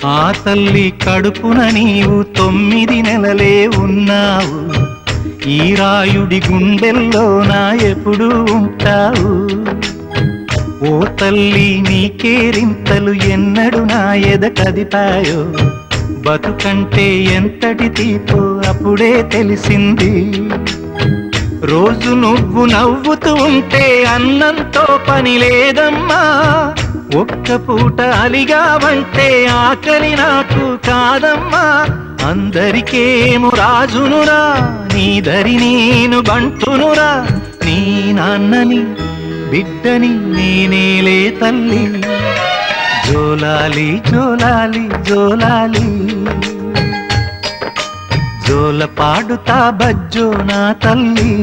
ఆ తల్లి కడుపున నీవు 9 నెలలే ఉన్నావు. ఈ రాయుడి గుండెల్లోన ఎప్పుడు ఉంటావు. ఓ తల్లి నీ కేరింతలు ఎన్నడు నా ఎద కదిపాయో. బతుకంటే ఎంతటి తీపో అప్పుడే తెలిసింది. రోజు నువ్వు నవ్వుతూ ఉంటే అన్నంతో పని లేదమ్మా. ఒక్క పూట అలిగావంటే ఆకలి నాకు కాదమ్మా. అందరికేమో రాజునురా, నీ దరి నేను బంటునురా. నీ నాన్నని బిడ్డని నేనేలే తల్లి. జోలాలి జోలాలి జోలాలి, జోల పాడుతా బజ్జో నా తల్లి.